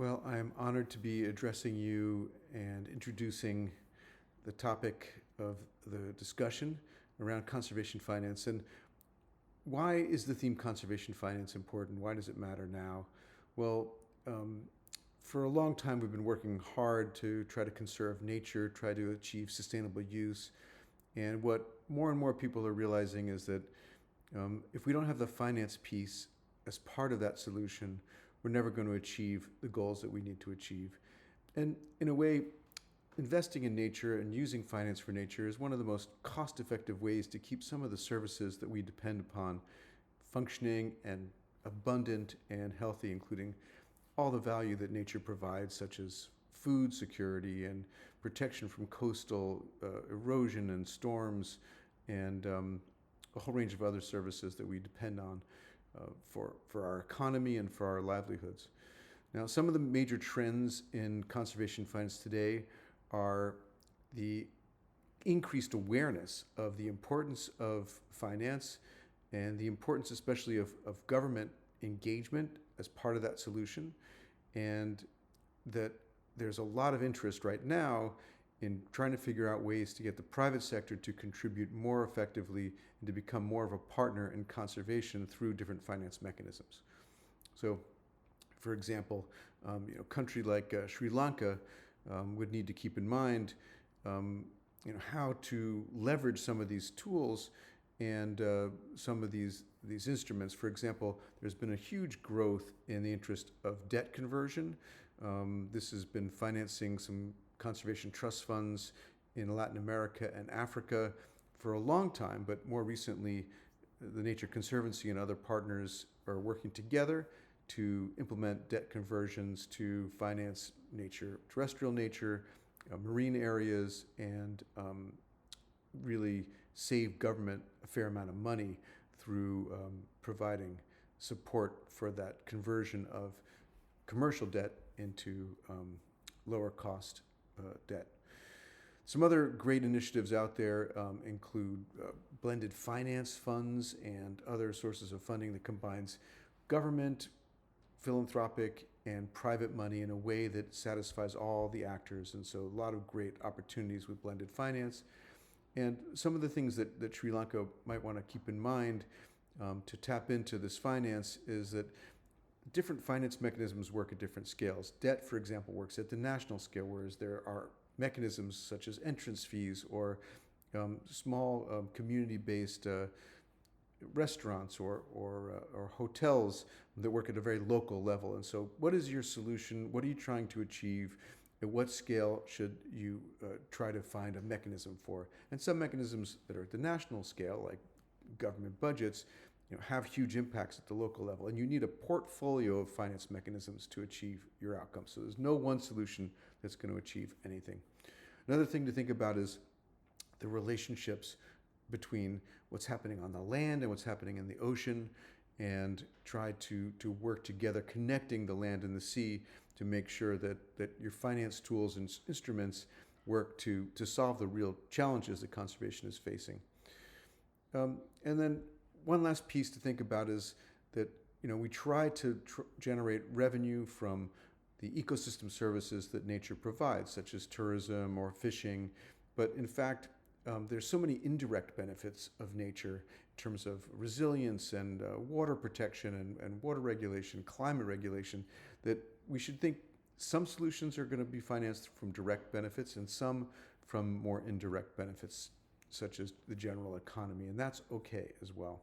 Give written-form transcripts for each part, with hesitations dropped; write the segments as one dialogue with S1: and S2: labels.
S1: Well, I'm honored to be addressing you and introducing the topic of the discussion around conservation finance. And why is the theme conservation finance important? Why does it matter now? Well, um, for a long time, we've been working hard to try to conserve nature, try to achieve sustainable use. And what more and more people are realizing is that if we don't have the finance piece as part of that solution, we're never going to achieve the goals that we need to achieve. And in a way, investing in nature and using finance for nature is one of the most cost effective ways to keep some of the services that we depend upon functioning and abundant and healthy, including all the value that nature provides, such as food security and protection from coastal erosion and storms, and a whole range of other services that we depend on for our economy and for our livelihoods. Now, some of the major trends in conservation finance today are the increased awareness of the importance of finance and the importance especially of government engagement as part of that solution, and that there's a lot of interest right now in trying to figure out ways to get the private sector to contribute more effectively and to become more of a partner in conservation through different finance mechanisms. So, for example, a country like Sri Lanka would need to keep in mind how to leverage some of these tools and some of these instruments. For example, there's been a huge growth in the interest of debt conversion. This has been financing some conservation trust funds in Latin America and Africa for a long time, but more recently, the Nature Conservancy and other partners are working together to implement debt conversions to finance nature, terrestrial nature, marine areas, and really save government a fair amount of money through providing support for that conversion of commercial debt into lower cost debt. Some other great initiatives out there include blended finance funds and other sources of funding that combines government, philanthropic, and private money in a way that satisfies all the actors. And so a lot of great opportunities with blended finance. And some of the things that Sri Lanka might want to keep in mind to tap into this finance is that different finance mechanisms work at different scales. Debt, for example, works at the national scale, whereas there are mechanisms such as entrance fees or small community-based restaurants or hotels that work at a very local level. And so what is your solution? What are you trying to achieve? At what scale should you try to find a mechanism for? And some mechanisms that are at the national scale, like government budgets, have huge impacts at the local level. And you need a portfolio of finance mechanisms to achieve your outcomes. So there's no one solution that's going to achieve anything. Another thing to think about is the relationships between what's happening on the land and what's happening in the ocean, and try to work together, connecting the land and the sea to make sure that your finance tools and instruments work to solve the real challenges that conservation is facing. And then one last piece to think about is that we try to generate revenue from the ecosystem services that nature provides, such as tourism or fishing, but in fact, there's so many indirect benefits of nature in terms of resilience and water protection and water regulation, climate regulation, that we should think some solutions are going to be financed from direct benefits and some from more indirect benefits, such as the general economy, and that's okay as well.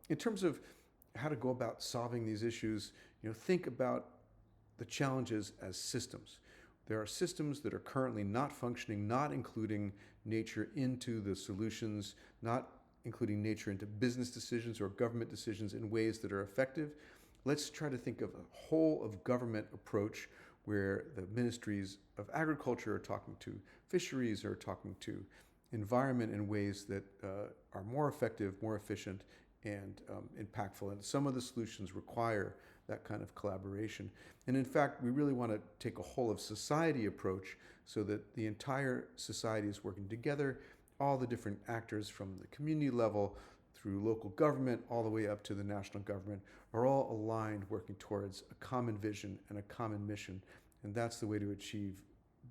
S1: In terms of how to go about solving these issues, think about the challenges as systems. There are systems that are currently not functioning, not including nature into the solutions, not including nature into business decisions or government decisions in ways that are effective. Let's try to think of a whole of government approach where the ministries of agriculture are talking to fisheries, are talking to environment in ways that are more effective, more efficient, and impactful. And some of the solutions require that kind of collaboration. And in fact, we really want to take a whole of society approach so that the entire society is working together, all the different actors from the community level through local government, all the way up to the national government, are all aligned working towards a common vision and a common mission. And that's the way to achieve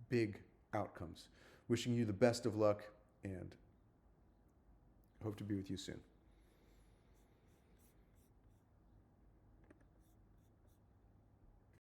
S1: big outcomes. Wishing you the best of luck and hope to be with you soon.